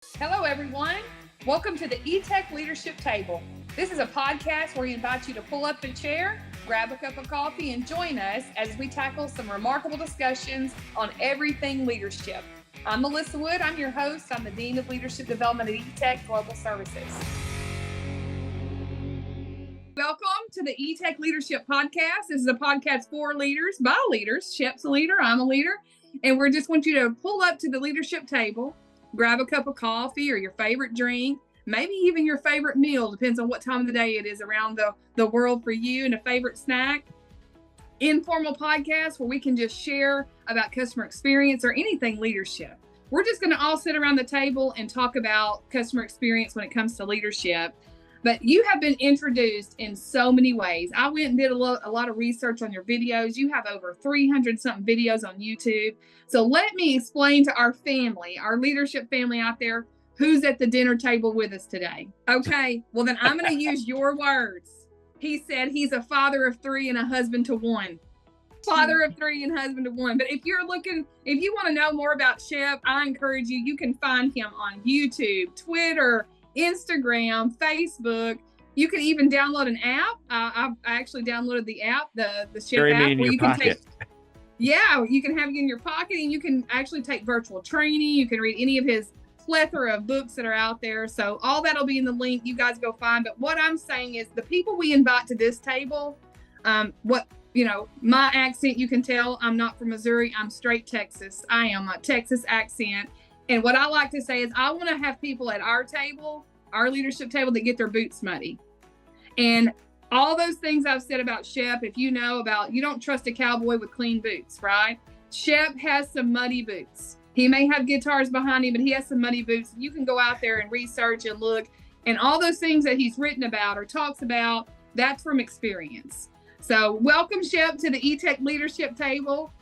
Hello, everyone. Welcome to the Etech Leadership Table. This is a podcast where we invite you to pull up a chair, grab a cup of coffee, and join us as we tackle some remarkable discussions on everything leadership. I'm Melissa Wood. I'm your host. I'm the Dean of Leadership Development at Etech Global Services. Welcome to the Etech Leadership Podcast. This is a podcast for leaders, by leaders. Shep's a leader. I'm a leader. And we just want you to pull up to the leadership table, grab a cup of coffee or your favorite drink, maybe even your favorite meal, depends on what time of the day it is around the world for you, and a favorite snack. Informal podcast where we can just share about customer experience or anything leadership. We're just going to all sit around the table and talk about customer experience when it comes to leadership. But you have been introduced in so many ways. I went and did a lot of research on your videos. You have over 300 something videos on YouTube. So let me explain to our family, our leadership family out there, who's at the dinner table with us today. Okay, well then I'm going to use your words. He said he's a father of three and a husband to one. Father of three and husband to one. But if you want to know more about Shep, I encourage you can find him on YouTube, Twitter, Instagram, Facebook. You can even download an app. I actually downloaded the app, the Shep app, where you can take. Yeah, you can have it in your pocket, and you can actually take virtual training. You can read any of his plethora of books that are out there. So all that'll be in the link. You guys go find. But what I'm saying is, the people we invite to this table, my accent, you can tell I'm not from Missouri. I'm straight Texas. I am a Texas accent. And what I like to say is I want to have people at our table, our leadership table, that get their boots muddy. And all those things I've said about Shep, if you know about, you don't trust a cowboy with clean boots, right? Shep has some muddy boots. He may have guitars behind him, but he has some muddy boots. You can go out there and research and look. And all those things that he's written about or talks about, that's from experience. So welcome, Shep, to the Etech Leadership Table.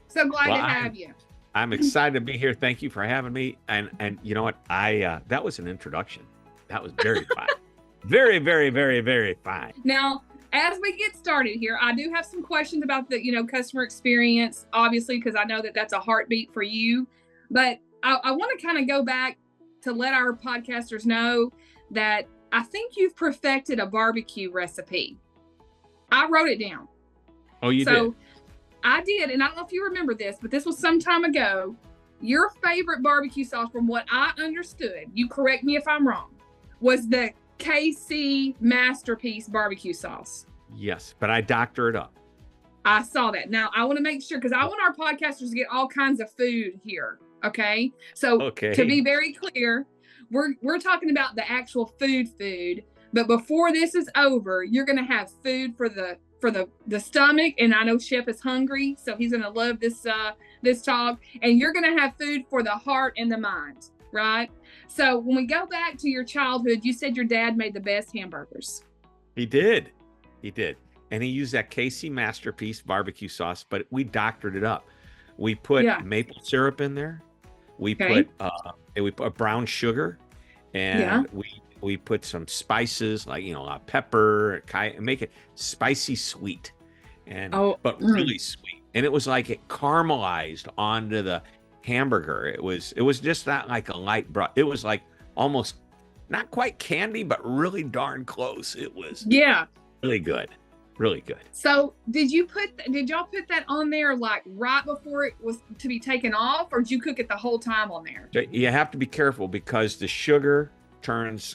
So glad to have you. I'm excited to be here. Thank you for having me. And you know what? That was an introduction. That was very fine. Very, very, very, very fine. Now, as we get started here, I do have some questions about the, customer experience, obviously, because I know that that's a heartbeat for you. But I want to kind of go back to let our podcasters know that I think you've perfected a barbecue recipe. I wrote it down. Oh, you did? I did, and I don't know if you remember this, but this was some time ago. Your favorite barbecue sauce, from what I understood, you correct me if I'm wrong, was the KC Masterpiece barbecue sauce. Yes, but I doctor it up. I saw that. Now, I want to make sure, because I want our podcasters to get all kinds of food here, okay? So to be very clear, we're talking about the actual food, but before this is over, you're going to have food for the stomach, and I know Shep is hungry, so he's going to love this talk, and you're going to have food for the heart and the mind, right? So when we go back to your childhood, you said your dad made the best hamburgers. He did. And he used that KC Masterpiece barbecue sauce, but we doctored it up. We put maple syrup in there. We put brown sugar, and we put some spices like, pepper, make it spicy sweet, but really sweet. And it was like it caramelized onto the hamburger. It was just not like a light broth. It was like almost not quite candy, but really darn close. It was really good. Really good. So did y'all put that on there like right before it was to be taken off, or did you cook it the whole time on there? You have to be careful because the sugar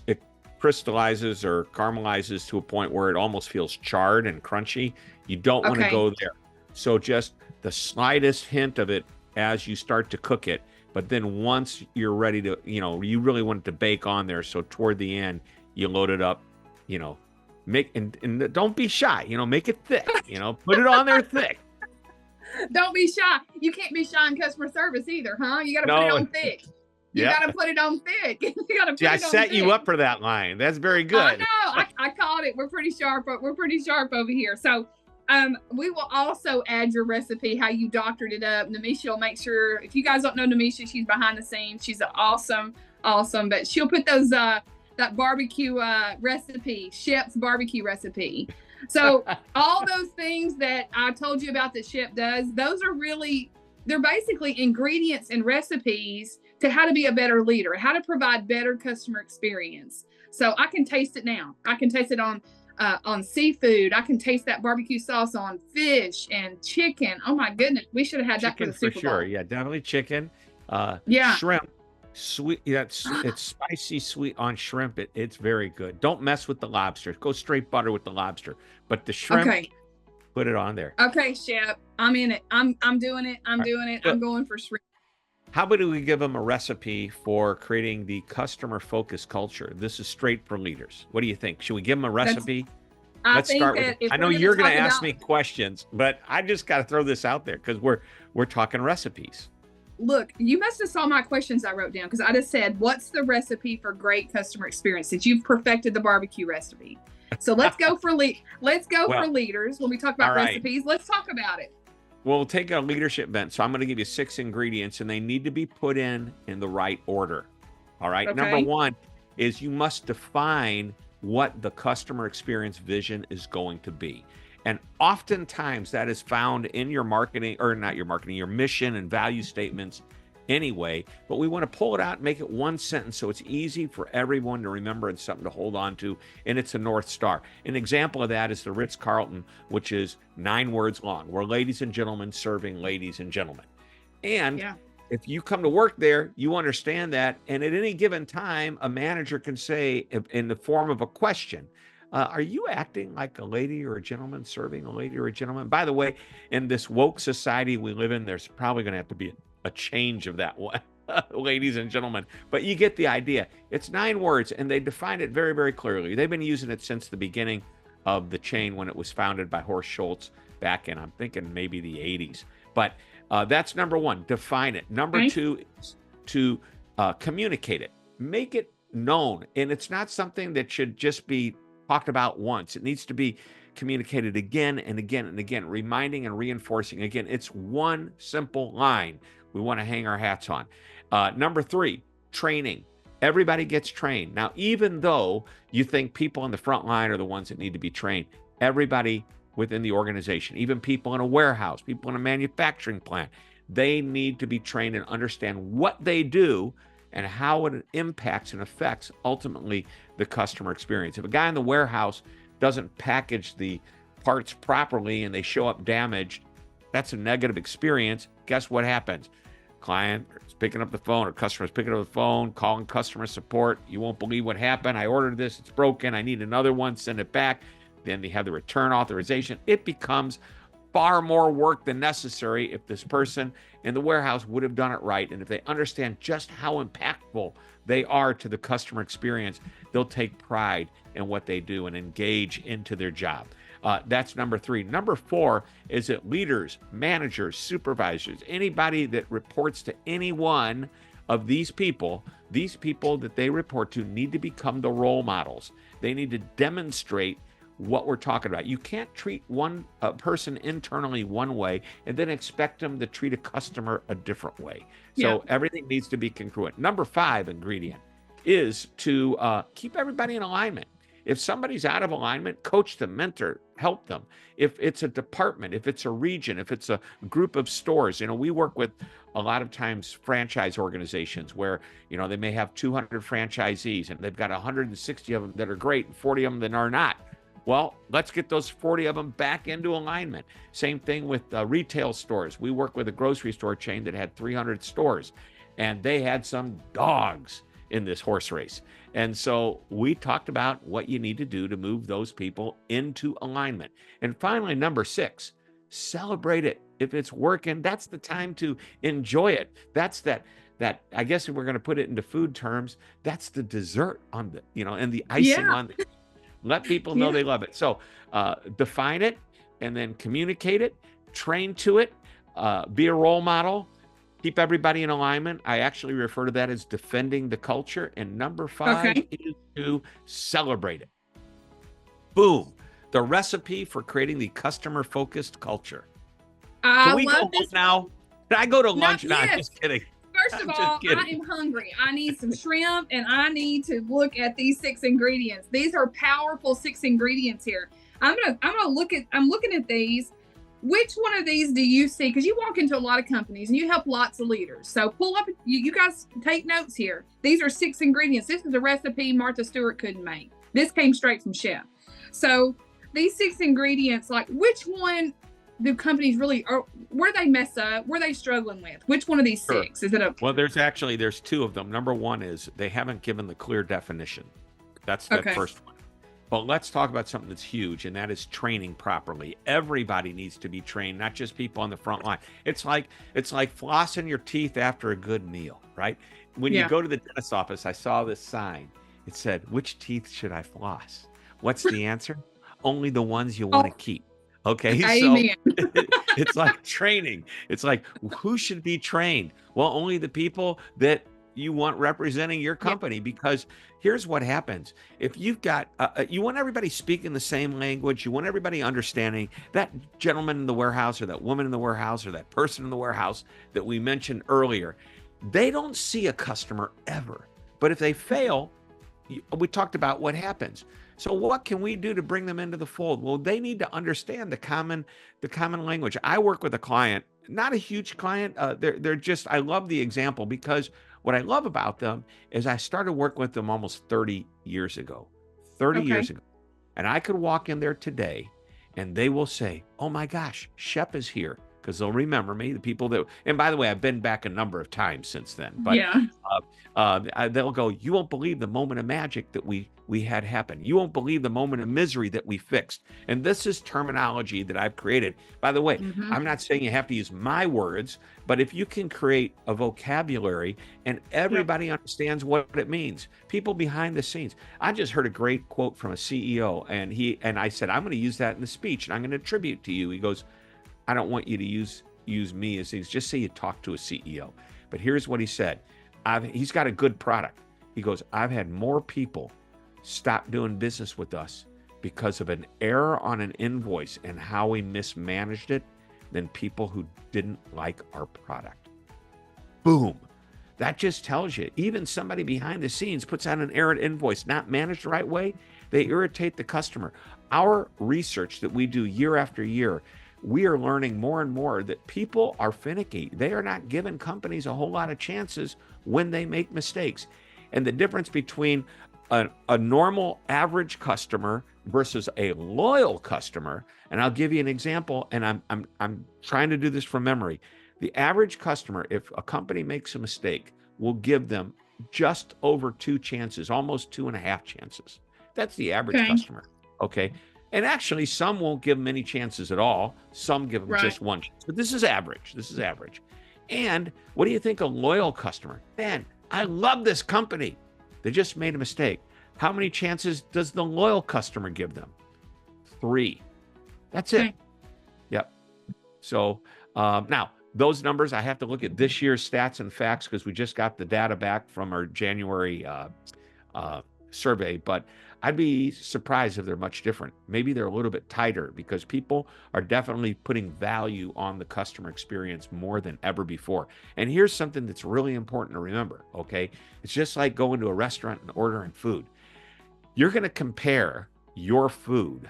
it crystallizes or caramelizes to a point where it almost feels charred and crunchy. You don't want to go there. So just the slightest hint of it as you start to cook it. But then once you're ready to, you really want it to bake on there. So toward the end, you load it up, and don't be shy, make it thick, put it on there thick. Don't be shy. You can't be shy in customer service either, huh? You got to put it on thick. You got to put it on thick. I set you up for that line. That's very good. I know. I called it. We're pretty sharp. We're pretty sharp over here. So we will also add your recipe, how you doctored it up. Namisha will make sure, if you guys don't know Namisha, she's behind the scenes. She's awesome, but she'll put those, that barbecue recipe, Shep's barbecue recipe. So all those things that I told you about that Shep does, those are really, they're basically ingredients and recipes to how to be a better leader, how to provide better customer experience. So I can taste it now. I can taste it on seafood. I can taste that barbecue sauce on fish and chicken. Oh my goodness, we should have had that for the Super Bowl. Sure. Yeah, definitely chicken. Shrimp, sweet. It's spicy sweet on shrimp. It's very good. Don't mess with the lobster. Go straight butter with the lobster. But the shrimp, put it on there. Okay, Shep, I'm in it. I'm doing it. I'm doing it. I'm going for shrimp. How about we give them a recipe for creating the customer-focused culture? This is straight for leaders. What do you think? Should we give them a recipe? Let's start with it. I know you're going to ask me questions, but I just got to throw this out there because we're talking recipes. Look, you must have saw my questions I wrote down, because I just said, what's the recipe for great customer experience since you've perfected the barbecue recipe? So let's go for for leaders. When we talk about recipes, let's talk about it. We'll take a leadership bent. So I'm going to give you 6 ingredients, and they need to be put in the right order. All right. Okay. Number 1 is you must define what the customer experience vision is going to be. And oftentimes that is found in your marketing, or not your marketing, your mission and value statements anyway, but we want to pull it out and make it one sentence so it's easy for everyone to remember and something to hold on to, and it's a North Star. An example of that is the Ritz-Carlton, which is 9 words long. We're ladies and gentlemen serving ladies and gentlemen. And if you come to work there, you understand that, and at any given time, a manager can say in the form of a question, are you acting like a lady or a gentleman serving a lady or a gentleman? By the way, in this woke society we live in, there's probably going to have to be a change of that one, ladies and gentlemen. But you get the idea. It's 9 words, and they define it very, very clearly. They've been using it since the beginning of the chain when it was founded by Horst Schultz back in, I'm thinking, maybe the 80s. But that's number 1, define it. Number 2 is to communicate it. Make it known. And it's not something that should just be talked about once. It needs to be communicated again and again and again, reminding and reinforcing. Again, it's one simple line we want to hang our hats on. Number 3, training. Everybody gets trained. Now, even though you think people on the front line are the ones that need to be trained, everybody within the organization, even people in a warehouse, people in a manufacturing plant, they need to be trained and understand what they do and how it impacts and affects ultimately the customer experience. If a guy in the warehouse doesn't package the parts properly and they show up damaged, that's a negative experience. Guess what happens? Client is picking up the phone, or customer is picking up the phone, calling customer support. You won't believe what happened. I ordered this, it's broken. I need another one, send it back. Then they have the return authorization. It becomes far more work than necessary if this person in the warehouse would have done it right. And if they understand just how impactful they are to the customer experience, they'll take pride in what they do and engage into their job. That's number 3. Number 4 is that leaders, managers, supervisors, anybody that reports to any one of these people that they report to need to become the role models. They need to demonstrate what we're talking about. You can't treat one person internally one way and then expect them to treat a customer a different way. So everything needs to be congruent. Number 5 ingredient is to keep everybody in alignment. If somebody's out of alignment, coach them, mentor, help them. If it's a department, if it's a region, if it's a group of stores, we work with a lot of times franchise organizations where, they may have 200 franchisees and they've got 160 of them that are great and 40 of them that are not. Well, let's get those 40 of them back into alignment. Same thing with retail stores. We work with a grocery store chain that had 300 stores, and they had some dogs in this horse race. And so we talked about what you need to do to move those people into alignment. And finally, number 6, celebrate it. If it's working, that's the time to enjoy it. That's that I guess if we're going to put it into food terms, that's the dessert on the, and the icing on the, let people know they love it. So define it and then communicate it, train to it, be a role model, keep everybody in alignment. I actually refer to that as defending the culture. And number 5 is to celebrate it. Boom. The recipe for creating the customer-focused culture. Can we go home now? Can I go to lunch? No, I'm just kidding. First of all, I am hungry. I need some shrimp, and I need to look at these 6 ingredients. These are powerful 6 ingredients here. I'm looking at these. which one of these do you see? Because you walk into a lot of companies and you help lots of leaders. So pull up, you guys take notes here. These are 6 ingredients. This is a recipe Martha Stewart couldn't make. This came straight from Shep. So these 6 ingredients, like which one do companies really, or where do they mess up? Where are they struggling with? Which one of these 6? Is it a... Well, there's 2 of them. Number one is they haven't given the clear definition. That's the first one. But let's talk about something that's huge, and that is training properly. Everybody needs to be trained, not just people on the front line. It's like flossing your teeth after a good meal, right? When you go to the dentist's office, I saw this sign. It said, "Which teeth should I floss?" What's the answer? Only the ones you want to keep. Okay, Amen. So it's like training. It's like, who should be trained? Well, only the people that you want representing your company, because here's what happens. If you've got, you want everybody speaking the same language, you want everybody understanding. That gentleman in the warehouse or that woman in the warehouse or that person in the warehouse that we mentioned earlier, they don't see a customer ever. But if they fail, we talked about what happens. So what can we do to bring them into the fold? Well, they need to understand the common language. I work with a client, not a huge client. They're just, I love the example because what I love about them is I started working with them almost 30 years ago, 30 years ago. And I could walk in there today and they will say, "Oh my gosh, Shep is here." Because they'll remember me, the people that, and by the way, I've been back a number of times since then, but they'll go, "You won't believe the moment of magic that we had happen. You won't believe the moment of misery that we fixed." And this is terminology that I've created. By the way, I'm not saying you have to use my words, but if you can create a vocabulary and everybody understands what it means, people behind the scenes. I just heard a great quote from a CEO, and I said, "I'm going to use that in the speech and I'm going to attribute to you." He goes, "I don't want you to use me as things. Just say you talk to a CEO." But here's what he said. He's got a good product. He goes, "I've had more people stop doing business with us because of an error on an invoice and how we mismanaged it than people who didn't like our product." Boom. That just tells you, even somebody behind the scenes puts out an errant invoice, not managed the right way, they irritate the customer. Our research that we do year after year, we are learning more and more that people are finicky. They are not giving companies a whole lot of chances when they make mistakes. And the difference between a normal average customer versus a loyal customer, and I'll give you an example, and I'm trying to do this from memory. The average customer, if a company makes a mistake, will give them just over 2 chances, almost 2.5 chances. That's the average customer. Okay. And actually, some won't give them any chances at all. Some give them just 1 chance. But this is average. This is average. And what do you think a loyal customer? Man, I love this company. They just made a mistake. How many chances does the loyal customer give them? 3. That's it. Yep. So now, those numbers, I have to look at this year's stats and facts because we just got the data back from our January survey, but I'd be surprised if they're much different. Maybe they're a little bit tighter because people are definitely putting value on the customer experience more than ever before. And here's something that's really important to remember, okay? It's just like going to a restaurant and ordering food. You're going to compare your food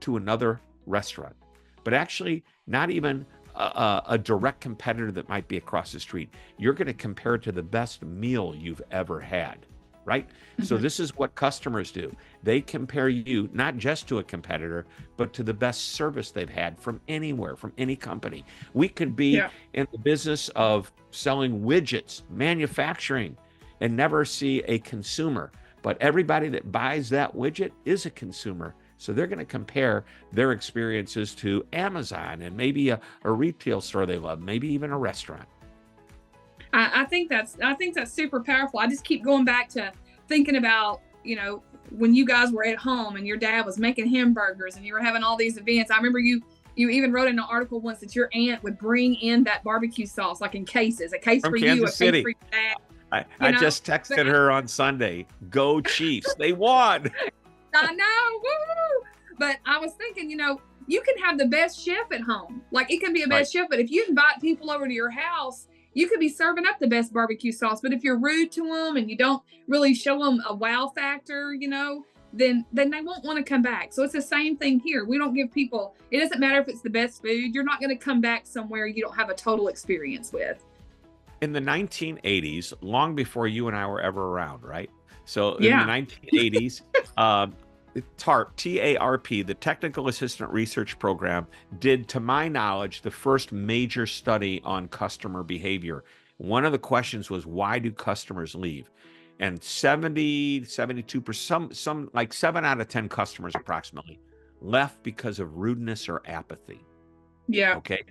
to another restaurant, but actually not even a direct competitor that might be across the street. You're going to compare it to the best meal you've ever had. Right? So this is what customers do. They compare you not just to a competitor, but to the best service they've had from anywhere, from any company. We could be in the business of selling widgets, manufacturing, and never see a consumer. But everybody that buys that widget is a consumer. So they're going to compare their experiences to Amazon and maybe a retail store they love, maybe even a restaurant. I think that's super powerful. I just keep going back to thinking about, when you guys were at home and your dad was making hamburgers and you were having all these events. I remember you even wrote in an article once that your aunt would bring in that barbecue sauce, like in cases, a case from for Kansas you, a City. case for your dad. I just texted her on Sunday, "Go Chiefs, they won." I know, woo! But I was thinking, you can have the best chef at home. Like it can be a best chef, but if you invite people over to your house, you could be serving up the best barbecue sauce, but if you're rude to them and you don't really show them a wow factor, then they won't want to come back. So it's the same thing here. We don't give people, it doesn't matter if it's the best food, you're not going to come back somewhere you don't have a total experience with. In the 1980s, long before you and I were ever around, right? So in the 1980s, TARP, T-A-R-P, the Technical Assistant Research Program, did, to my knowledge, the first major study on customer behavior. One of the questions was, why do customers leave? And 72%, some like 7 out of 10 customers approximately left because of rudeness or apathy. Yeah. Okay.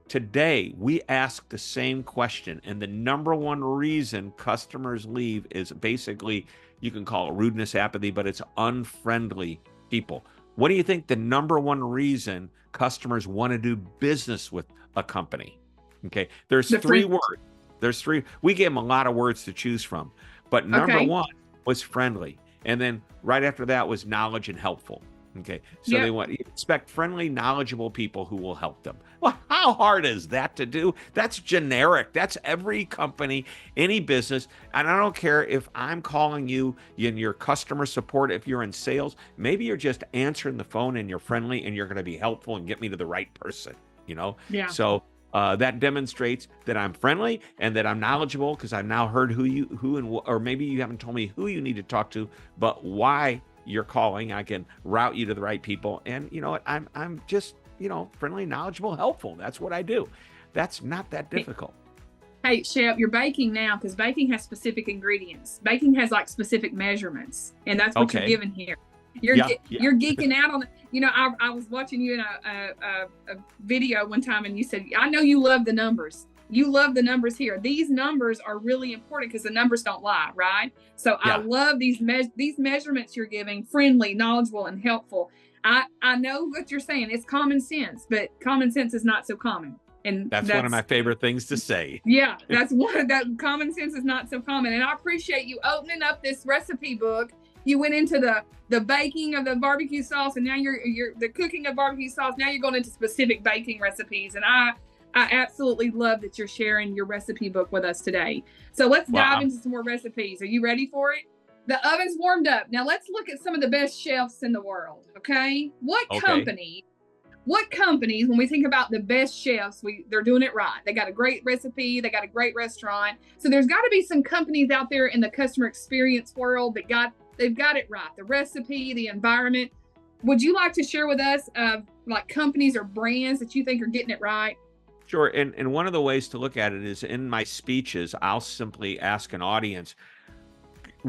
Today, we ask the same question, and the number one reason customers leave is basically, you can call it rudeness, apathy, but it's unfriendly people. What do you think the number one reason customers want to do business with a company? Okay, there's three words. There's three. We gave them a lot of words to choose from, but number one was friendly, and then right after that was knowledge and helpful. Okay, so they want, you expect friendly, knowledgeable people who will help them. Well, how hard is that to do? That's generic. That's every company, any business. And I don't care if I'm calling you in your customer support, if you're in sales, maybe you're just answering the phone and you're friendly and you're going to be helpful and get me to the right person, you know? Yeah. So that demonstrates that I'm friendly and that I'm knowledgeable, because I've now heard or maybe you haven't told me who you need to talk to, but why you're calling. I can route you to the right people. And you know what? I'm just, friendly, knowledgeable, helpful. That's what I do. That's not that difficult. Hey, Shep, you're baking now, because baking has specific ingredients. Baking has like specific measurements, and that's what you're giving here. You're geeking out on I was watching you in a video one time, and you said, I know you love the numbers. You love the numbers here. These numbers are really important because the numbers don't lie, right? So I love these measurements you're giving, friendly, knowledgeable, and helpful. I know what you're saying. It's common sense, but common sense is not so common. And that's one of my favorite things to say. Yeah, that common sense is not so common. And I appreciate you opening up this recipe book. You went into the baking of the barbecue sauce, and now you're the cooking of barbecue sauce. Now you're going into specific baking recipes, and I absolutely love that you're sharing your recipe book with us today. So let's dive into some more recipes. Are you ready for it? The oven's warmed up. Now let's look at some of the best chefs in the world, okay? What companies, when we think about the best chefs, they're doing it right. They got a great recipe. They got a great restaurant. So there's got to be some companies out there in the customer experience world that they've got it right. The recipe, the environment. Would you like to share with us like companies or brands that you think are getting it right? Sure. And one of the ways to look at it is, in my speeches, I'll simply ask an audience,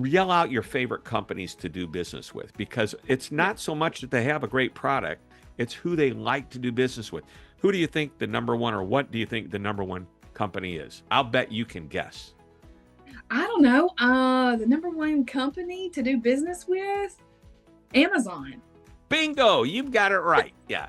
yell out your favorite companies to do business with, because it's not so much that they have a great product, it's who they like to do business with. Who do you think the number one, or what do you think the number one company is? I'll bet you can guess. I don't know. The number one company to do business with? Amazon. Bingo. You've got it right. Yeah.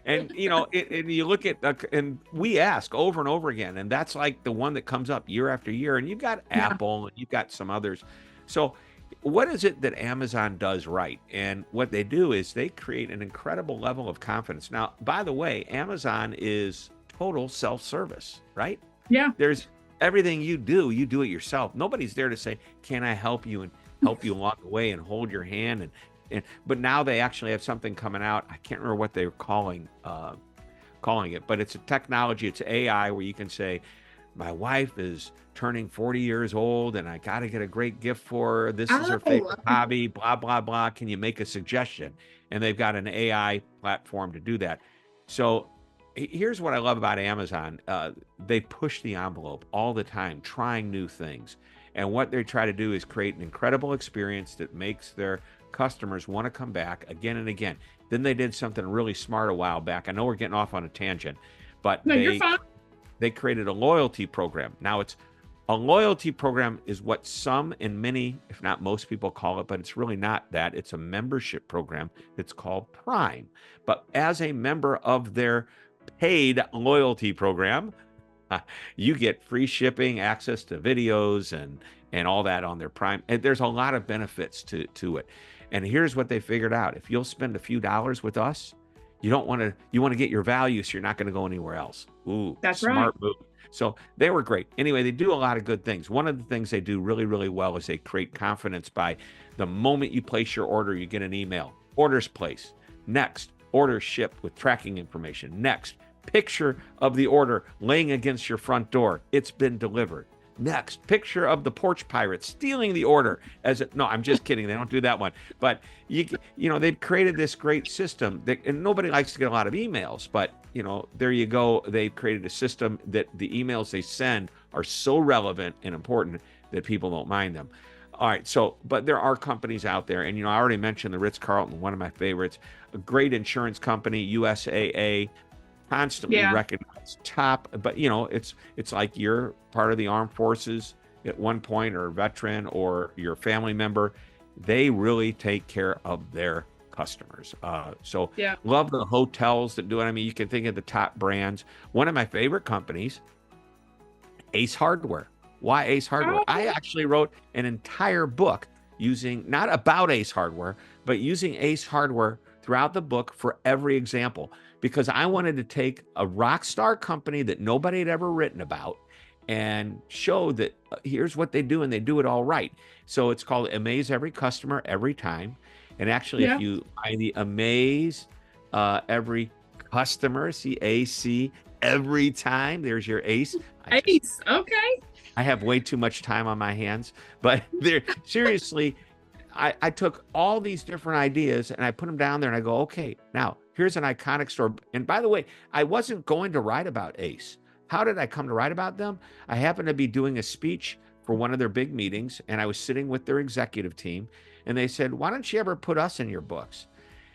And and you look at, and we ask over and over again, and that's like the one that comes up year after year. And you've got Apple, and you've got some others. So what is it that Amazon does right? And what they do is they create an incredible level of confidence. Now, by the way, Amazon is total self-service, right? Yeah. There's everything you do it yourself. Nobody's there to say, can I help you, and help you along the way and hold your hand. But now they actually have something coming out. I can't remember what they were calling it, but it's a technology. It's AI, where you can say, my wife is turning 40 years old and I got to get a great gift for her. This is her favorite hobby, blah, blah, blah. Can you make a suggestion? And they've got an AI platform to do that. So here's what I love about Amazon. They push the envelope all the time, trying new things. And what they try to do is create an incredible experience that makes their customers want to come back again and again. Then they did something really smart a while back. I know we're getting off on a tangent, but they created a loyalty program. Now, it's a loyalty program is what some and many, if not most people, call it, but it's really not that. It's a membership program. It's called Prime. But as a member of their paid loyalty program, you get free shipping, access to videos, and all that on their Prime. And there's a lot of benefits to it. And here's what they figured out. If you'll spend a few dollars with us, you want to get your value, so you're not going to go anywhere else. Ooh, that's smart right. move. So they were great. Anyway, they do a lot of good things. One of the things they do really, really well is they create confidence by the moment you place your order, you get an email. Orders placed. Next, orders shipped with tracking information. Next, picture of the order laying against your front door. It's been delivered. Next, picture of the porch pirate stealing the order no, I'm just kidding. They don't do that one. But they've created this great system and nobody likes to get a lot of emails, but there you go. They've created a system that the emails they send are so relevant and important that people don't mind them. All right. But there are companies out there, and I already mentioned the Ritz-Carlton, one of my favorites, a great insurance company, USAA, constantly recognized top, but it's like you're part of the armed forces at one point, or a veteran, or your family member. They really take care of their customers. Love the hotels that do it. I mean, you can think of the top brands. One of my favorite companies, Ace Hardware. Why Ace Hardware? I actually wrote an entire book not about Ace Hardware, but using Ace Hardware throughout the book for every example, because I wanted to take a rock star company that nobody had ever written about and show that here's what they do, and they do it all right. So it's called Amaze Every Customer Every Time. And actually, if you buy the Amaze Every Customer, CAC, every time, there's your ACE. ACE, okay. I have way too much time on my hands, but seriously, I took all these different ideas and I put them down there and I go, okay, now here's an iconic store. And by the way, I wasn't going to write about Ace. How did I come to write about them? I happened to be doing a speech for one of their big meetings, and I was sitting with their executive team, and they said, why don't you ever put us in your books?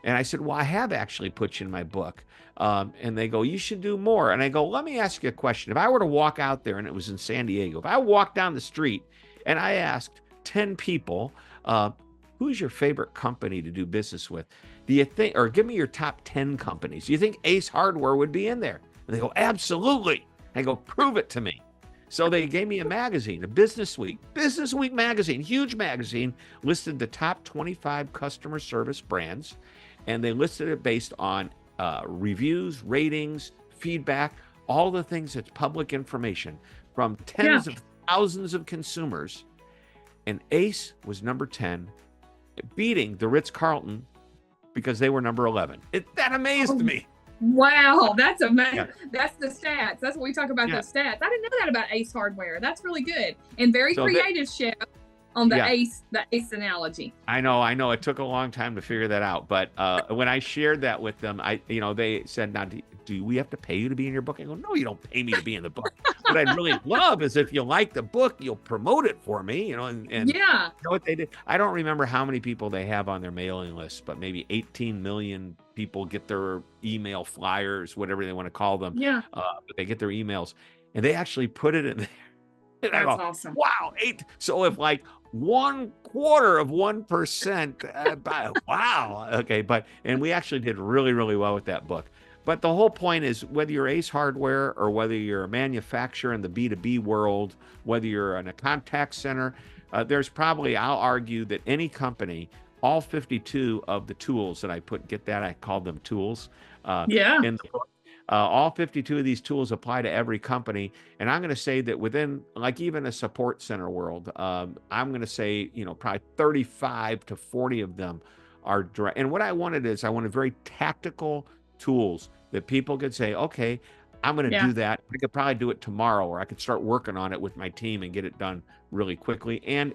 And I said, well, I have actually put you in my book. And they go, you should do more. And I go, let me ask you a question. If I were to walk out there, and it was in San Diego, if I walked down the street and I asked 10 people, who's your favorite company to do business with? Do you think, or give me your top 10 companies. Do you think Ace Hardware would be in there? And they go, absolutely. I go, prove it to me. So they gave me a magazine, a Business Week magazine, huge magazine, listed the top 25 customer service brands. And they listed it based on reviews, ratings, feedback, all the things that's public information from tens of thousands of consumers. And Ace was number 10, beating the Ritz-Carlton because they were number 11. That amazed me. Wow, that's amazing. Yeah. That's the stats. That's what we talk about, the stats. I didn't know that about Ace Hardware. That's really good and very creative, Shep, on the Ace analogy. I know. It took a long time to figure that out, but when I shared that with them, they said, "Now, do we have to pay you to be in your book?" I go, "No, you don't pay me to be in the book. What I'd really love is if you like the book, you'll promote it for me." And you know what they did? I don't remember how many people they have on their mailing list, but maybe 18 million people get their email flyers, whatever they want to call them. But they get their emails, and they actually put it in there. And that's awesome. Wow, 8. So if like 1/4%, wow. Okay, and we actually did really, really well with that book. But the whole point is, whether you're Ace Hardware or whether you're a manufacturer in the B2B world, whether you're in a contact center, there's probably, I'll argue that any company, all 52 of the tools that I I called them tools. In the book. All 52 of these tools apply to every company. And I'm going to say that within, like, even a support center world, I'm going to say, probably 35 to 40 of them are direct. And what I wanted very tactical tools that people could say, okay, I'm going to do that. I could probably do it tomorrow, or I could start working on it with my team and get it done really quickly. And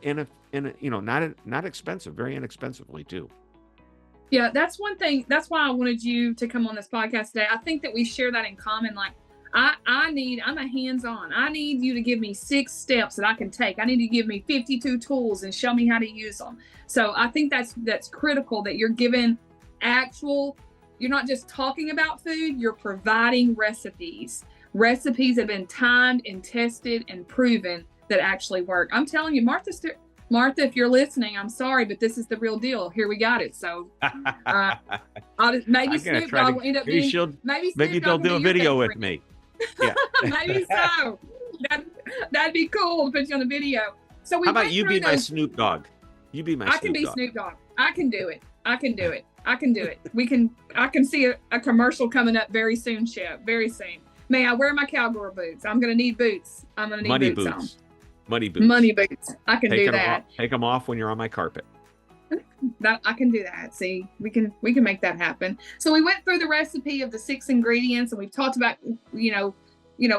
not expensive, very inexpensively too. Yeah, that's one thing. That's why I wanted you to come on this podcast today. I think that we share that in common. Like, I'm a hands-on. I need you to give me 6 steps that I can take. I need to give me 52 tools and show me how to use them. So I think that's critical, that you're giving you're not just talking about food, you're providing recipes. Recipes have been timed and tested and proven that actually work. I'm telling you, Martha, if you're listening, I'm sorry, but this is the real deal. Here, we got it. So maybe Snoop Dogg will end up being, maybe they'll do a video with me. Yeah. Maybe so. That'd be cool to put you on the video. So how about you be my Snoop Dogg? You be my Snoop Dogg. I can be Snoop Dogg. I can do it. I can do it. I can see a commercial coming up very soon, Shep. Very soon. May I wear my cowgirl boots? I'm going to need boots. I'm going to need Muddy boots boots. on. Muddy boots. Muddy boots. I can do that. Take them off when you're on my carpet. I can do that. See, we can make that happen. So we went through the recipe of the 6 ingredients, and we've talked about,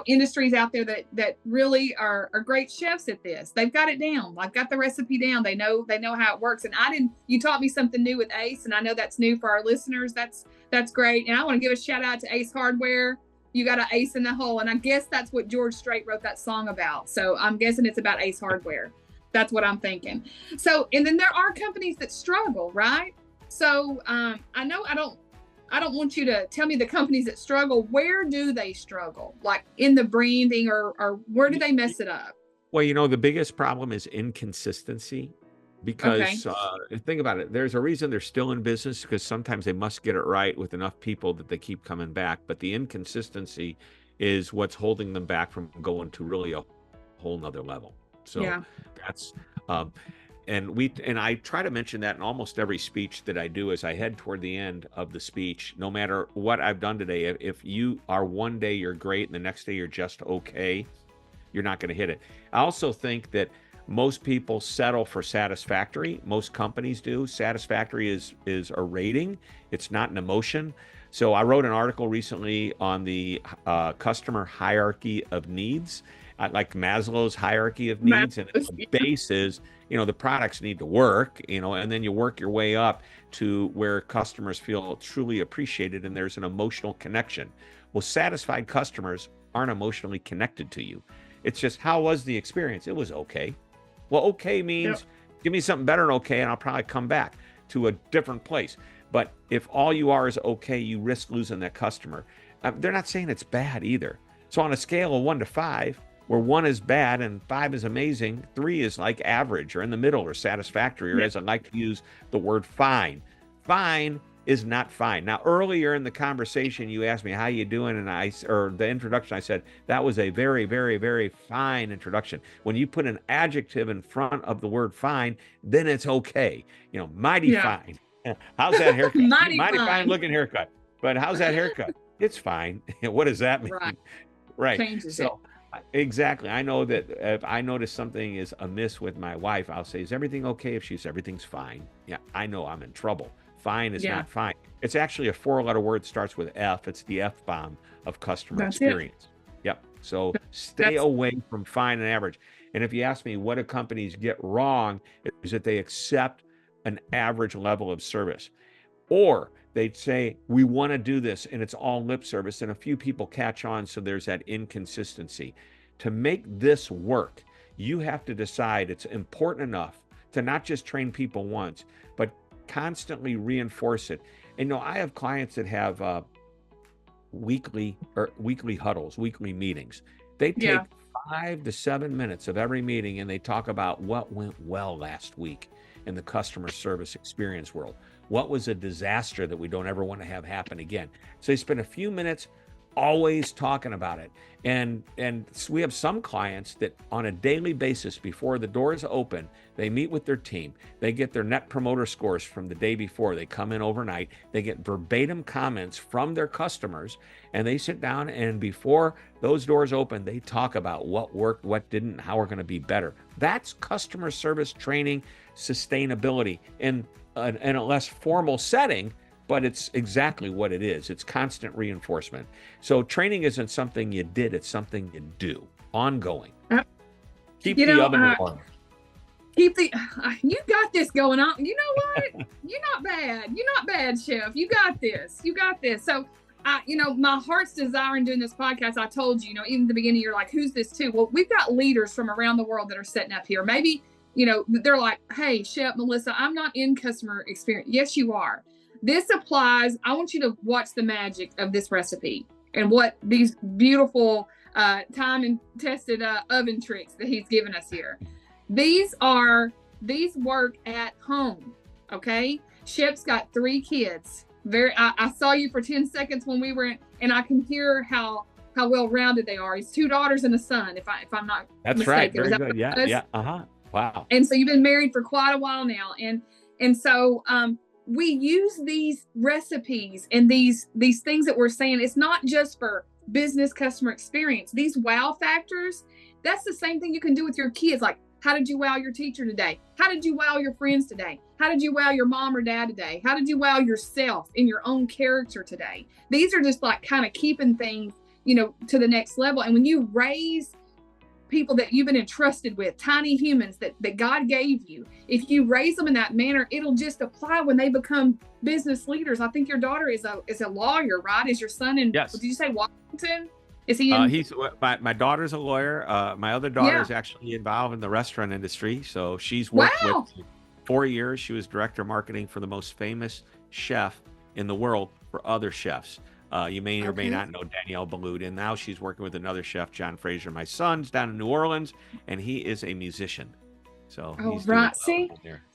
industries out there that really are great chefs at this. They've got it down. I've got the recipe down. They know how it works. And you taught me something new with Ace, and I know that's new for our listeners. That's great. And I want to give a shout out to Ace Hardware. You got an ace in the hole. And I guess that's what George Strait wrote that song about. So I'm guessing it's about Ace Hardware. That's what I'm thinking. So, and then there are companies that struggle, right? So I know I don't want you to tell me the companies that struggle. Where do they struggle? Like in the branding, or where do they mess it up? Well, the biggest problem is inconsistency, because think about it. There's a reason they're still in business, because sometimes they must get it right with enough people that they keep coming back. But the inconsistency is what's holding them back from going to really a whole nother level. So that's, and I try to mention that in almost every speech that I do as I head toward the end of the speech. No matter what I've done today, if you are one day you're great and the next day you're just okay, you're not going to hit it. I also think that most people settle for satisfactory. Most companies do. Satisfactory is a rating. It's not an emotion. So I wrote an article recently on the customer hierarchy of needs. Like Maslow's hierarchy of needs, and the base is, the products need to work, and then you work your way up to where customers feel truly appreciated and there's an emotional connection. Well, satisfied customers aren't emotionally connected to you. It's just, how was the experience? It was okay. Well, okay means give me something better than okay, and I'll probably come back to a different place. But if all you are is okay, you risk losing that customer. They're not saying it's bad either. So on a scale of 1 to 5, where 1 is bad and 5 is amazing, 3 is like average or in the middle or satisfactory, or as I like to use the word fine. Fine is not fine. Now, earlier in the conversation, you asked me, how you doing? And the introduction, I said, that was a very, very, very fine introduction. When you put an adjective in front of the word fine, then it's okay. Mighty fine. How's that haircut? Mighty fine looking haircut. But how's that haircut? It's fine. What does that mean? Right. Changes it. Exactly. I know that if I notice something is amiss with my wife, I'll say, is everything okay? If she says everything's fine, I know I'm in trouble. Fine is not fine. It's actually a 4-letter word, starts with F. It's the F-bomb of customer experience. Yep. So stay away from fine and average. And if you ask me, what do companies get wrong, is that they accept an average level of service. Or they'd say, we want to do this, and it's all lip service, and a few people catch on, so there's that inconsistency. To make this work, you have to decide it's important enough to not just train people once, but constantly reinforce it. And I have clients that have weekly huddles, weekly meetings. They take 5 to 7 minutes of every meeting, and they talk about what went well last week in the customer service experience world. What was a disaster that we don't ever want to have happen again? So they spend a few minutes always talking about it. And we have some clients that on a daily basis, before the doors open, they meet with their team. They get their net promoter scores from the day before. They come in overnight. They get verbatim comments from their customers, and they sit down, and before those doors open, they talk about what worked, what didn't, how we're going to be better. That's customer service training, sustainability in a less formal setting, but it's exactly what it is. It's constant reinforcement. So training isn't something you did, it's something you do, ongoing. Keep the oven warm. You got this going on. You know what? You're not bad. You're not bad, Chef. You got this. So, my heart's desire in doing this podcast, I told you, even at the beginning, you're like, who's this to? Well, we've got leaders from around the world that are setting up here. Maybe, they're like, hey, Shep, Melissa, I'm not in customer experience. Yes, you are. This applies. I want you to watch the magic of this recipe and what these beautiful time and tested oven tricks that he's given us here. These work at home. Okay. Shep's got 3 kids. I saw you for 10 seconds when we were in, and I can hear how well-rounded they are. He's 2 daughters and a son, if I'm not That's mistaken. Right. Very good. Yeah. Wow. And so you've been married for quite a while now. And so we use these recipes and these things that we're saying. It's not just for business customer experience. These wow factors, that's the same thing you can do with your kids. Like, how did you wow your teacher today? How did you wow your friends today? How did you wow your mom or dad today? How did you wow yourself in your own character today? These are just like kind of keeping things, to the next level. And when you raise people that you've been entrusted with, tiny humans that God gave you, if you raise them in that manner, it'll just apply when they become business leaders. I think your daughter is a lawyer, right? Is your son in, Yes. Did you say Washington? Is he in? My daughter's a lawyer. My other daughter is actually involved in the restaurant industry. So she's worked with 4 years. She was director of marketing for the most famous chef in the world for other chefs. You may or may not know Danielle Ballou, and now she's working with another chef, John Fraser. My son's down in New Orleans, and he is a musician. So he's right. See,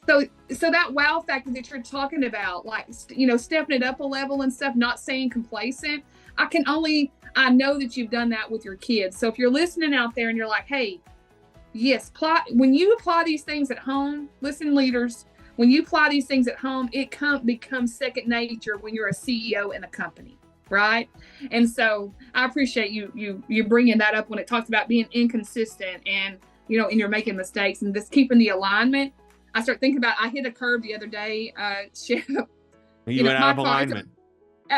so that wow factor that you're talking about, like, stepping it up a level and stuff, not staying complacent. I know that you've done that with your kids. So if you're listening out there and you're like, hey, yes, when you apply these things at home, listen, leaders, when you apply these things at home, it becomes second nature when you're a CEO in a company. Right. And so I appreciate you bringing that up when it talks about being inconsistent and, and you're making mistakes and just keeping the alignment. I start thinking about, I hit a curve the other day, Shep. You went out of alignment.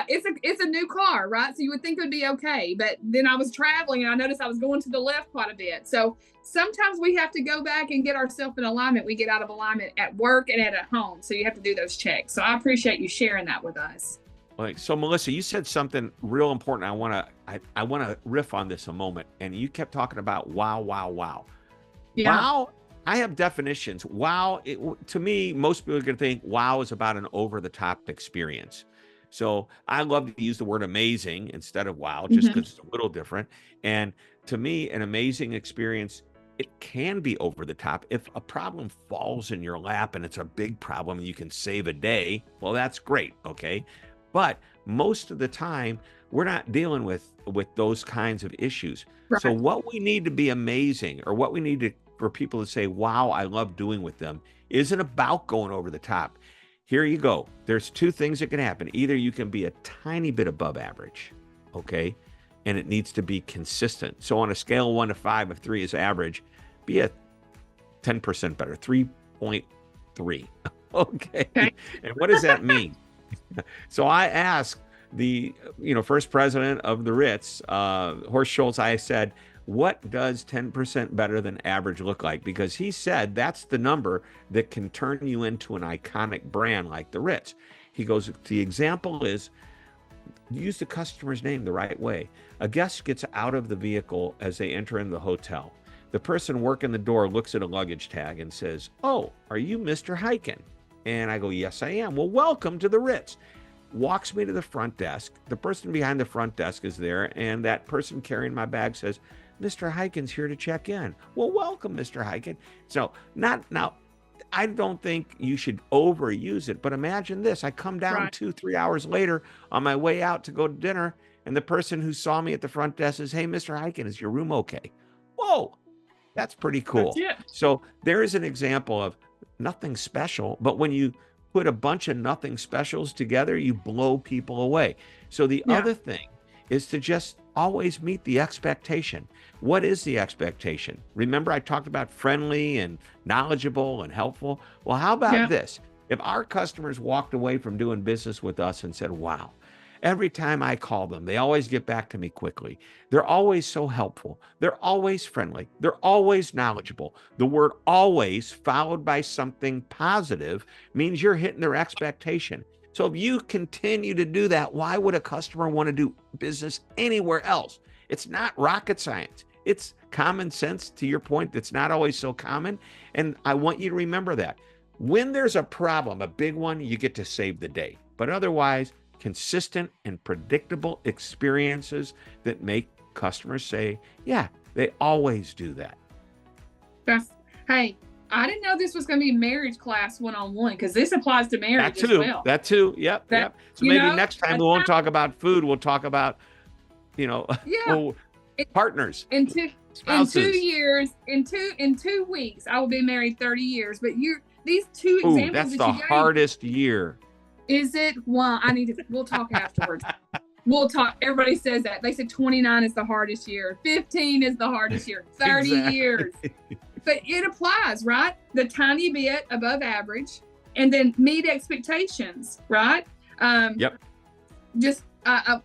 It's a new car, right? So you would think it would be okay. But then I was traveling and I noticed I was going to the left quite a bit. So sometimes we have to go back and get ourselves in alignment. We get out of alignment at work and at home. So you have to do those checks. So I appreciate you sharing that with us. So Melissa, you said something real important. I want to riff on this a moment. And you kept talking about wow. Yeah. Wow. I have definitions. Wow. To me, most people are going to think wow is about an over-the-top experience. So I love to use the word amazing instead of wow, just because it's a little different. And to me, an amazing experience, it can be over the top. If a problem falls in your lap and it's a big problem and you can save a day, well, that's great. Okay. But most of the time, we're not dealing with those kinds of issues. Right. So what we need to be amazing, or what we need for people to say, wow, I love doing with them, isn't about going over the top. Here you go. There's two things that can happen. Either you can be a tiny bit above average, okay? And it needs to be consistent. So on a scale of 1 to 5, if 3 is average, be a 10% better, 3.3, okay? And what does that mean? So I asked the first president of the Ritz, Horst Schultz, I said, what does 10% better than average look like? Because he said that's the number that can turn you into an iconic brand like the Ritz. He goes, the example is, use the customer's name the right way. A guest gets out of the vehicle as they enter into the hotel. The person working the door looks at a luggage tag and says, oh, are you Mr. Hyken? And I go, yes, I am. Well, welcome to the Ritz. Walks me to the front desk. The person behind the front desk is there, and that person carrying my bag says, Mr. Hyken's here to check in. Well, welcome, Mr. Hyken. So I don't think you should overuse it, but imagine this. I come down 2-3 hours later on my way out to go to dinner, and the person who saw me at the front desk says, hey, Mr. Hyken, is your room okay? Whoa, that's pretty cool. So there is an example of nothing special, but when you put a bunch of nothing specials together, you blow people away. So the other thing is to just always meet the expectation. What is the expectation? Remember, I talked about friendly and knowledgeable and helpful. Well, how about this? If our customers walked away from doing business with us and said, wow, every time I call them, they always get back to me quickly. They're always so helpful. They're always friendly. They're always knowledgeable. The word always followed by something positive means you're hitting their expectation. So if you continue to do that, why would a customer want to do business anywhere else? It's not rocket science. It's common sense, to your point, that's not always so common. And I want you to remember that. When there's a problem, a big one, you get to save the day. But otherwise, consistent and predictable experiences that make customers say, yeah, they always do that. Hey, I didn't know this was going to be marriage class one-on-one, because this applies to marriage as well. That too. Yep. So maybe next time we won't talk about food. We'll talk about, partners. In 2 years, in 2 weeks, I will be married 30 years. But these two examples that's the hardest year. Is it? Well, we'll talk afterwards. We'll talk. Everybody says that. They said 29 is the hardest year. 15 is the hardest year. 30 years. But it applies, right? The tiny bit above average, and then meet expectations, right? Yep. Just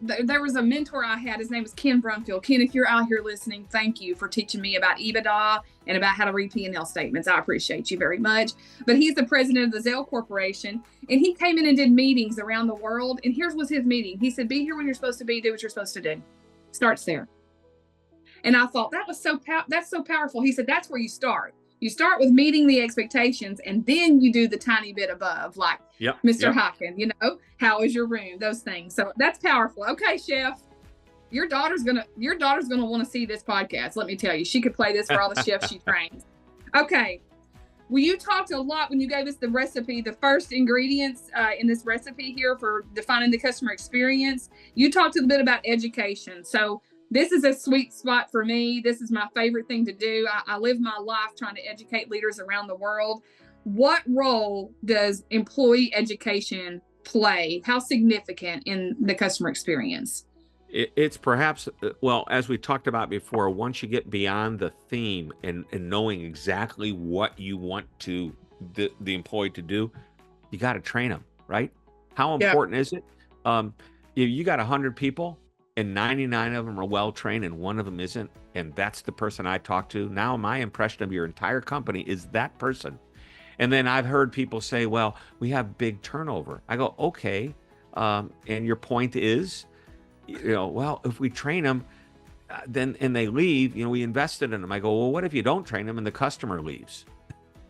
there was a mentor I had. His name was Ken Brumfield. Ken, if you're out here listening, thank you for teaching me about EBITDA and about how to read P&L statements. I appreciate you very much. But he's the president of the Zelle Corporation, and he came in and did meetings around the world. And here's was his meeting. He said, "Be here when you're supposed to be. Do what you're supposed to do." Starts there. And I thought that was that's so powerful. He said, "That's where you start. You start with meeting the expectations, and then you do the tiny bit above, like Mr. Hyken, how is your room? Those things." So that's powerful. Okay, Chef, your daughter's gonna want to see this podcast. Let me tell you, she could play this for all the chefs she trains. Okay. Well, you talked a lot when you gave us the recipe, the first ingredients in this recipe here for defining the customer experience. You talked a bit about education. So this is a sweet spot for me. This is my favorite thing to do. I live my life trying to educate leaders around the world. What role does employee education play? How significant in the customer experience? It's perhaps, well, as we talked about before, once you get beyond the theme and knowing exactly what you want the employee to do, you got to train them, right? How important is it? If you got 100 people, and 99 of them are well-trained and one of them isn't, and that's the person I talk to, now my impression of your entire company is that person. And then I've heard people say, well, we have big turnover. I go, okay, and your point is, well, if we train them, and they leave, we invested in them. I go, well, what if you don't train them and the customer leaves?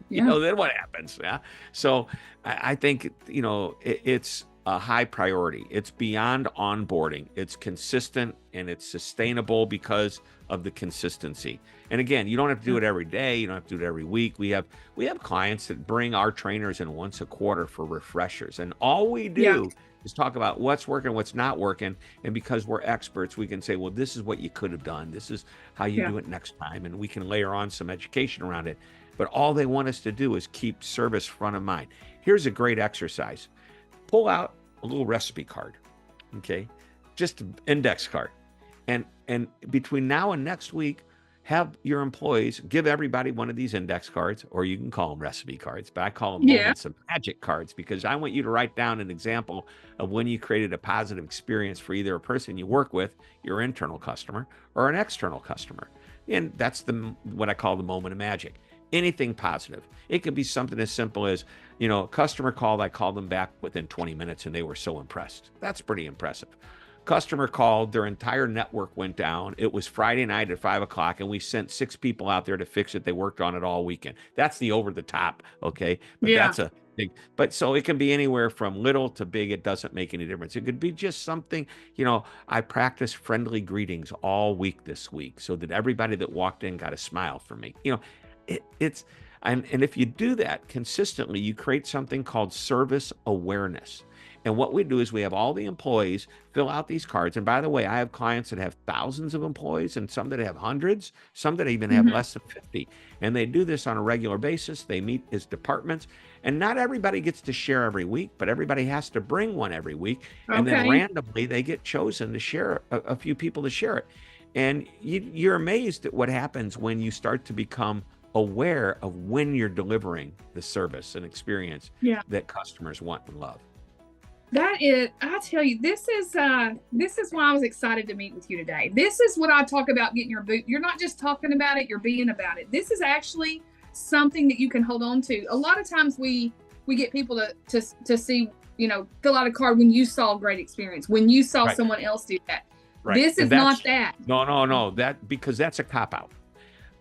Then what happens? Yeah. So I think, it's a high priority. It's beyond onboarding. It's consistent and it's sustainable because of the consistency. And again, you don't have to do it every day. You don't have to do it every week. We have clients that bring our trainers in once a quarter for refreshers. And all we do is talk about what's working, what's not working. And because we're experts, we can say, well, this is what you could have done. This is how you do it next time. And we can layer on some education around it. But all they want us to do is keep service front of mind. Here's a great exercise. Pull out a little recipe card, okay? Just an index card. And between now and next week, have your employees give everybody one of these index cards, or you can call them recipe cards, but I call them moments of magic cards, because I want you to write down an example of when you created a positive experience for either a person you work with, your internal customer, or an external customer. And that's what I call the moment of magic. Anything positive. It could be something as simple as, a customer called, I called them back within 20 minutes and they were so impressed. That's pretty impressive. Customer called, their entire network went down. It was Friday night at 5 o'clock and we sent 6 people out there to fix it. They worked on it all weekend. That's the over the top, okay? But that's a big, but so it can be anywhere from little to big. It doesn't make any difference. It could be just something, I practiced friendly greetings all week this week so that everybody that walked in got a smile from me. And if you do that consistently, you create something called service awareness. And what we do is we have all the employees fill out these cards. And by the way, I have clients that have thousands of employees and some that have hundreds, some that even have less than 50. And they do this on a regular basis. They meet as departments. And not everybody gets to share every week, but everybody has to bring one every week. And then randomly they get chosen to share, a few people to share it. And you're amazed at what happens when you start to become aware of when you're delivering the service and experience that customers want and love. That is, I tell you, this is why I was excited to meet with you today. This is what I talk about, getting your boot. You're not just talking about it, you're being about it. This is actually something that you can hold on to. A lot of times we get people to see, fill out a card when you saw a great experience, when you saw someone else do that. Right. This is not that. No, because that's a cop-out.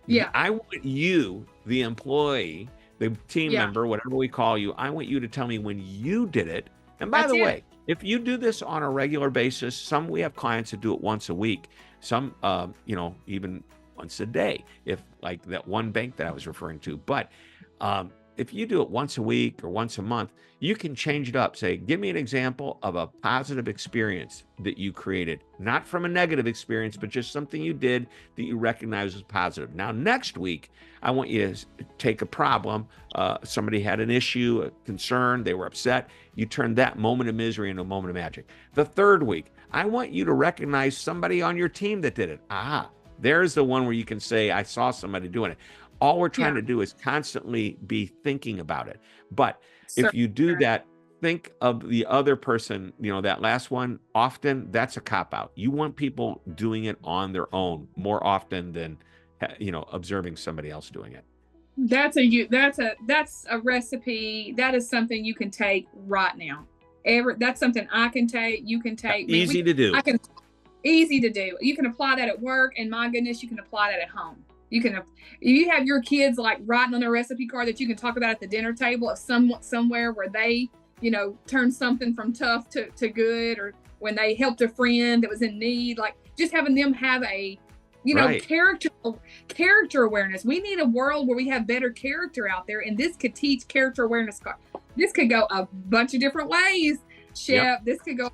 Yeah. I want you, the employee, the team member, whatever we call you, I want you to tell me when you did it. And by the way, if you do this on a regular basis, we have clients that do it once a week, some, even once a day, if like that one bank that I was referring to. But if you do it once a week or once a month, you can change it up. Say, give me an example of a positive experience that you created, not from a negative experience, but just something you did that you recognize as positive. Now, next week, I want you to take a problem. Somebody had an issue, a concern, they were upset. You turn that moment of misery into a moment of magic. The third week, I want you to recognize somebody on your team that did it. There's the one where you can say, I saw somebody doing it. All we're trying to do is constantly be thinking about it. But if you do that, think of the other person, that last one, often that's a cop-out. You want people doing it on their own more often than, observing somebody else doing it. That's a recipe. That is something you can take right now. That's something I can take. You can take. Easy to do. Easy to do. You can apply that at work, and my goodness, you can apply that at home. If you have your kids like writing on a recipe card that you can talk about at the dinner table of somewhere where they, turn something from tough to good, or when they helped a friend that was in need, like just having them have a, character awareness. We need a world where we have better character out there, and this could teach character awareness. This could go a bunch of different ways, Shep. Yep. This could go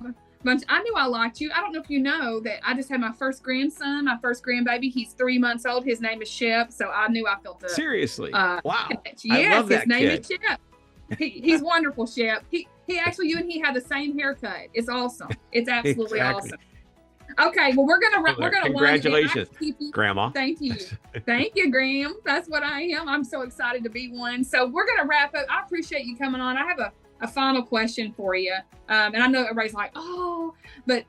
I knew I liked you. I don't know if you know that I just had my first grandson, my first grandbaby. He's 3 months old. His name is Shep. So I knew I felt Seriously? Wow. Yes, I love that his name is Shep. He's wonderful, Shep. He actually, you and he have the same haircut. It's awesome. It's absolutely awesome. Okay, well, we're gonna congratulations, Grandma. Thank you, Graham. That's what I am. I'm so excited to be one. So we're gonna wrap up. I appreciate you coming on. I have a final question for you. And I know everybody's like, but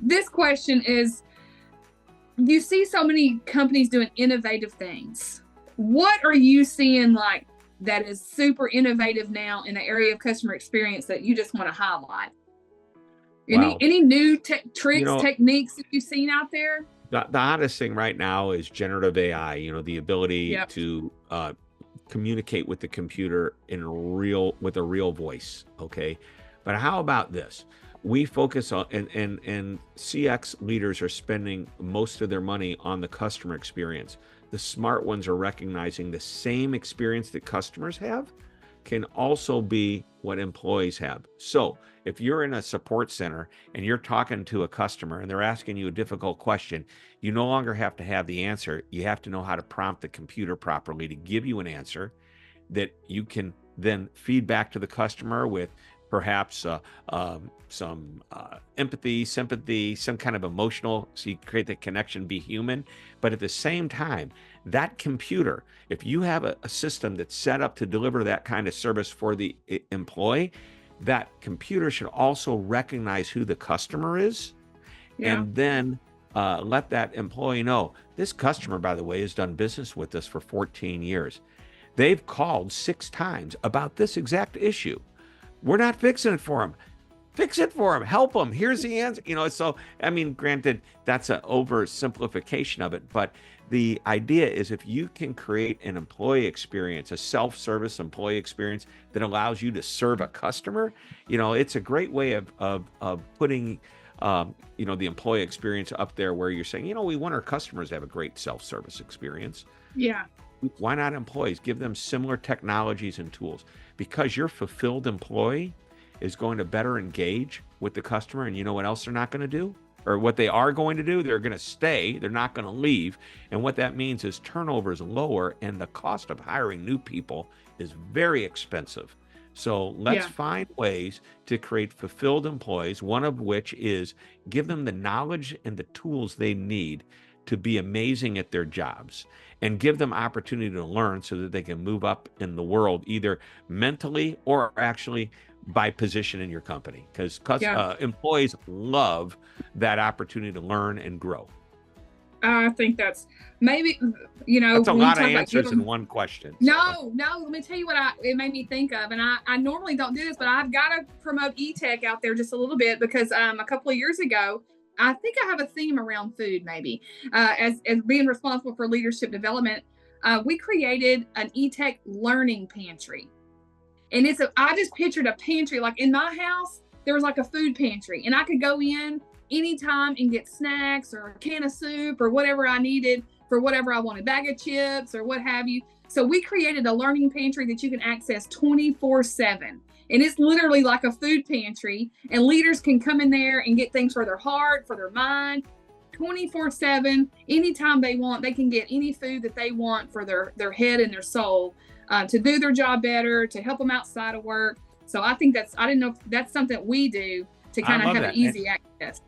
this question is, you see so many companies doing innovative things. What are you seeing like that is super innovative now in the area of customer experience that you just want to highlight? Any new tricks, techniques that you've seen out there? The hottest thing right now is generative AI, the ability to communicate with the computer with a real voice. Okay. But how about this? We focus on, and CX leaders are spending most of their money on the customer experience. The smart ones are recognizing the same experience that customers have can also be what employees have. So if you're in a support center and you're talking to a customer and they're asking you a difficult question, you no longer have to have the answer. You have to know how to prompt the computer properly to give you an answer that you can then feed back to the customer with perhaps some empathy, sympathy, some kind of emotional, so you create that connection, be human. But at the same time, that computer, if you have a system that's set up to deliver that kind of service for the employee, that computer should also recognize who the customer is, and then let that employee know, this customer, by the way, has done business with us for 14 years. They've called 6 times about this exact issue. We're not fixing it for them. Fix it for them. Help them. Here's the answer. So, granted, that's an oversimplification of it, but the idea is if you can create an employee experience, a self-service employee experience that allows you to serve a customer, it's a great way of putting, the employee experience up there where you're saying, we want our customers to have a great self-service experience. Yeah. Why not employees? Give them similar technologies and tools, because your fulfilled employee is going to better engage with the customer. And you know what else they're not going to do? Or what they are going to do? They're going to stay. They're not going to leave. And what that means is turnover is lower and the cost of hiring new people is very expensive. So let's find ways to create fulfilled employees, one of which is give them the knowledge and the tools they need to be amazing at their jobs, and give them opportunity to learn so that they can move up in the world, either mentally or actually by position in your company, because employees love that opportunity to learn and grow. I think that's maybe, that's a lot of answers in one question. No, let me tell you what it made me think of. And I normally don't do this, but I've got to promote Etech out there just a little bit, because a couple of years ago, I think I have a theme around food, maybe, as being responsible for leadership development. We created an Etech learning pantry. And I just pictured a pantry, like in my house, there was like a food pantry, and I could go in anytime and get snacks or a can of soup or whatever I needed for whatever I wanted, bag of chips or what have you. So we created a learning pantry that you can access 24/7. And it's literally like a food pantry, and leaders can come in there and get things for their heart, for their mind, 24/7. Anytime they want, they can get any food that they want for their head and their soul, to do their job better, to help them outside of work. So I think I didn't know if that's something we do to kind of have an easy access.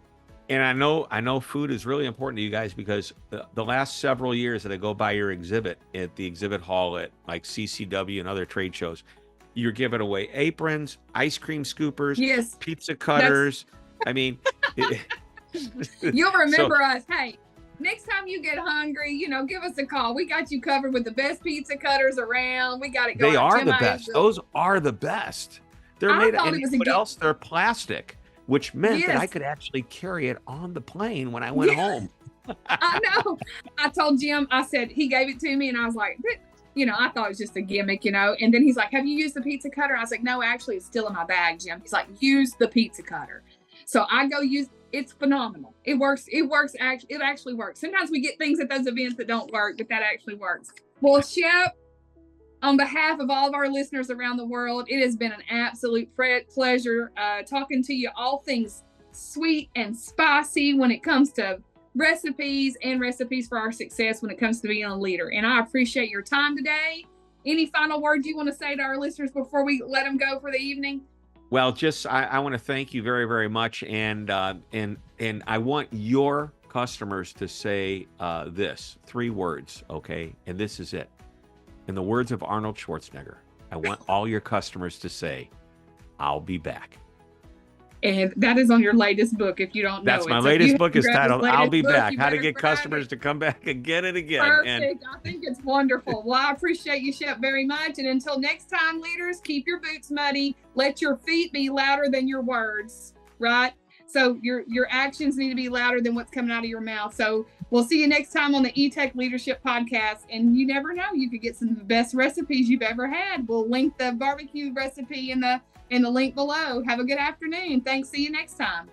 And I know food is really important to you guys because the last several years that I go by your exhibit at the exhibit hall at like CCW and other trade shows, you're giving away aprons, ice cream scoopers, yes, pizza cutters. I mean, you'll remember us. Hey, next time you get hungry, give us a call. We got you covered with the best pizza cutters around. We got it going. They are the best. Those are the best. They're made of what else? They're plastic, which meant that I could actually carry it on the plane when I went home. I know. I told Jim, I said, he gave it to me and I was like, I thought it was just a gimmick, and then he's like, have you used the pizza cutter? I was like, no, actually it's still in my bag, Jim. He's like, use the pizza cutter. So I go use, it's phenomenal. It works. It actually works. Sometimes we get things at those events that don't work, but that actually works. Well, Shep, on behalf of all of our listeners around the world, it has been an absolute pleasure talking to you all things sweet and spicy when it comes to recipes for our success when it comes to being a leader. And I appreciate your time today. Any final words you want to say to our listeners before we let them go for the evening? Well, I want to thank you very, very much. And I want your customers to say this 3 words, okay? And this is it. In the words of Arnold Schwarzenegger, I want all your customers to say, I'll be back. And that is on your latest book, if you don't know. That's my latest book is titled, I'll Be Back, How to Get Customers to Come Back and Get It Again. Perfect. I think it's wonderful. Well, I appreciate you, Shep, very much. And until next time, leaders, keep your boots muddy. Let your feet be louder than your words, right? So your actions need to be louder than what's coming out of your mouth. So we'll see you next time on the Etech Leadership Podcast. And you never know, you could get some of the best recipes you've ever had. We'll link the barbecue recipe in the link below. Have a good afternoon. Thanks. See you next time.